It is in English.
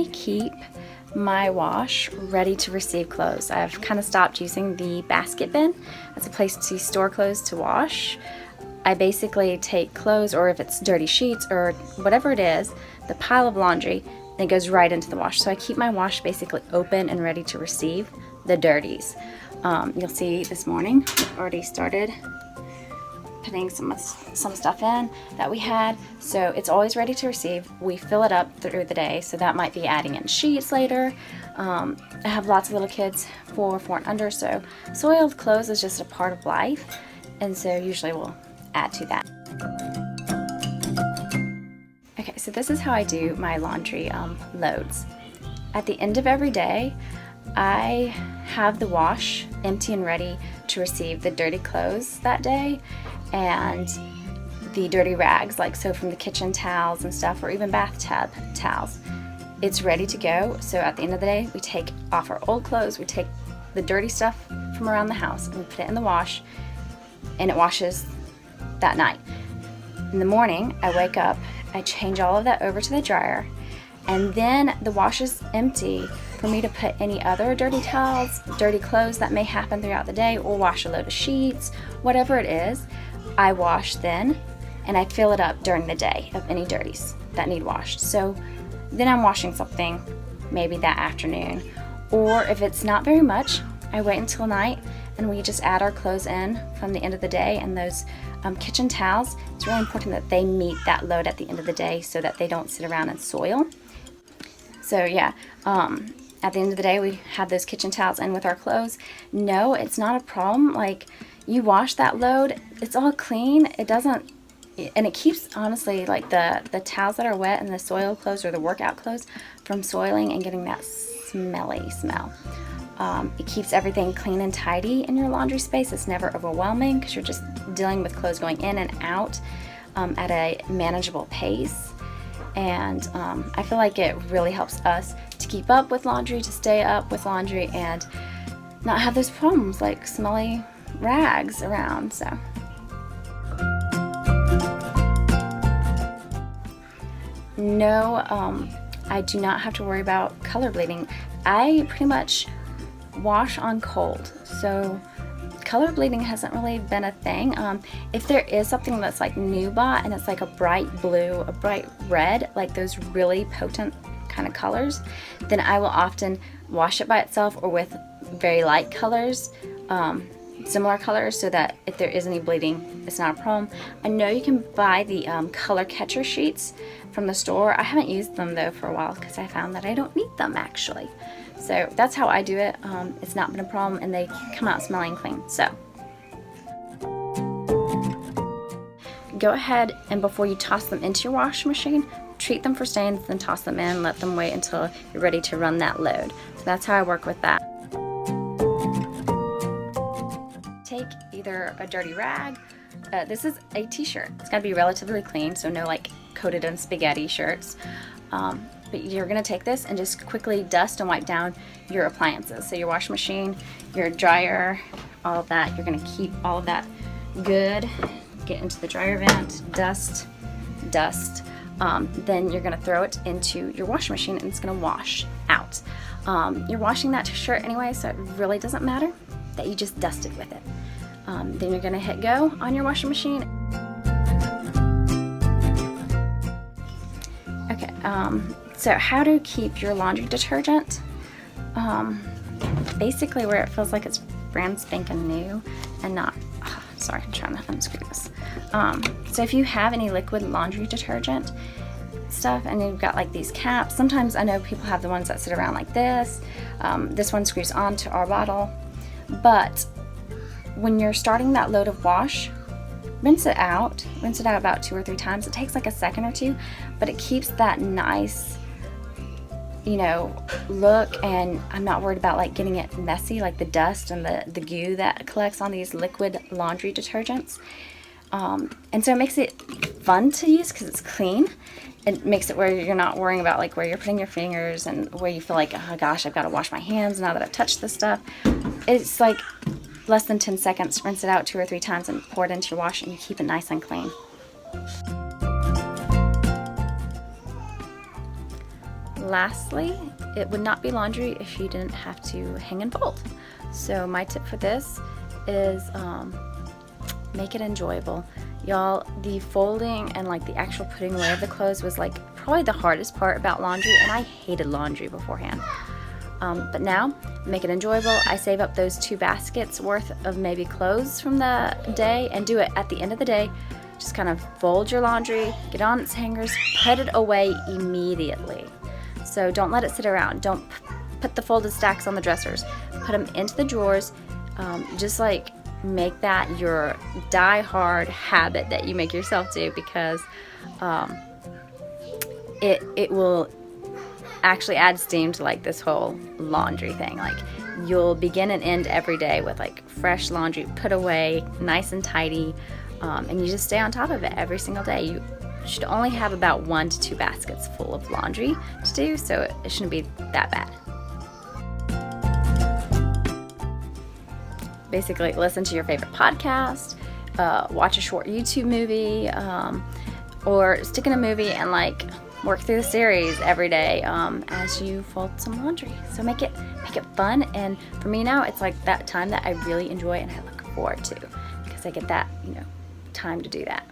I keep my wash ready to receive clothes. I've kind of stopped using the basket bin as a place to store clothes to wash. I basically take clothes, or if it's dirty sheets or whatever it is, the pile of laundry, and it goes right into the wash. So I keep my wash basically open and ready to receive the dirties. You'll see this morning I've already started putting some stuff in that we had, so it's always ready to receive. We fill it up through the day, so that might be adding in sheets later. I have lots of little kids, 4 and under, so soiled clothes is just a part of life, and so usually we'll add to that. Okay, so this is how I do my laundry loads. At the end of every day, I have the wash empty and ready to receive the dirty clothes that day and the dirty rags, like so from the kitchen towels and stuff, or even bathtub towels. It's ready to go. So at the end of the day, we take off our old clothes, we take the dirty stuff from around the house and we put it in the wash, and it washes that night. In the morning, I wake up, I change all of that over to the dryer, and then the wash is empty for me to put any other dirty towels, dirty clothes that may happen throughout the day, or wash a load of sheets, whatever it is. I wash then, and I fill it up during the day of any dirties that need washed. So then I'm washing something maybe that afternoon, or if it's not very much, I wait until night and we just add our clothes in from the end of the day. And those kitchen towels, it's really important that they meet that load at the end of the day so that they don't sit around and soil. So yeah, at the end of the day, we have those kitchen towels in with our clothes. No, it's not a problem. Like, you wash that load, it's all clean. It doesn't, and it keeps, honestly, like the towels that are wet and the soiled clothes or the workout clothes from soiling and getting that smelly smell. It keeps everything clean and tidy in your laundry space. It's never overwhelming because you're just dealing with clothes going in and out at a manageable pace. And I feel like it really helps us to keep up with laundry, to stay up with laundry, and not have those problems like smelly rags around. So no, I do not have to worry about color bleeding. I pretty much wash on cold, so color bleeding hasn't really been a thing. If there is something that's like new bought and it's like a bright blue, a bright red, like those really potent kind of colors, then I will often wash it by itself or with very light colors, similar colors, so that if there is any bleeding, it's not a problem. I know you can buy the color catcher sheets from the store. I haven't used them though for a while because I found that I don't need them actually. So that's how I do it. It's not been a problem, and they come out smelling clean. So go ahead, and before you toss them into your washing machine, treat them for stains, then toss them in, let them wait until you're ready to run that load. So that's how I work with that. Take either a dirty rag. This is a t-shirt. It's got to be relatively clean, so no like coated in spaghetti shirts. But you're going to take this and just quickly dust and wipe down your appliances. So your washing machine, your dryer, all of that. You're going to keep all of that good. Get into the dryer vent, dust. Then you're going to throw it into your washing machine and it's going to wash out. You're washing that shirt anyway, so it really doesn't matter that you just dusted with it. Then you're going to hit go on your washing machine. Okay, so how to keep your laundry detergent basically where it feels like it's brand spanking new and not, sorry, I'm trying to unscrew this. So if you have any liquid laundry detergent stuff and you've got like these caps, sometimes I know people have the ones that sit around like this. This one screws onto our bottle, but when you're starting that load of wash, rinse it out about 2 or 3 times. It takes like a second or two, but it keeps that nice, look, and I'm not worried about like getting it messy, like the dust and the goo that collects on these liquid laundry detergents. And so it makes it fun to use because it's clean. It makes it where you're not worrying about like where you're putting your fingers and where you feel like, oh gosh, I've got to wash my hands now that I've touched this stuff. It's like less than 10 seconds, rinse it out 2 or 3 times and pour it into your wash, and you keep it nice and clean. lastly, it would not be laundry if you didn't have to hang and fold. So my tip for this is make it enjoyable. Y'all, the folding and like the actual putting away of the clothes was like probably the hardest part about laundry, and I hated laundry beforehand. But now, make it enjoyable. I save up those 2 baskets worth of maybe clothes from the day and do it at the end of the day. Just kind of fold your laundry, get on its hangers, put it away immediately. So don't let it sit around. Don't put the folded stacks on the dressers. Put them into the drawers. Just like make that your die-hard habit that you make yourself do, because it will actually add steam to like this whole laundry thing. Like, you'll begin and end every day with like fresh laundry put away, nice and tidy, and you just stay on top of it every single day. You should only have about 1 to 2 baskets full of laundry to do, so it shouldn't be that bad. Basically, listen to your favorite podcast, watch a short YouTube movie, or stick in a movie and like work through the series every day as you fold some laundry. So make it fun. And for me now, it's like that time that I really enjoy and I look forward to, because I get that time to do that.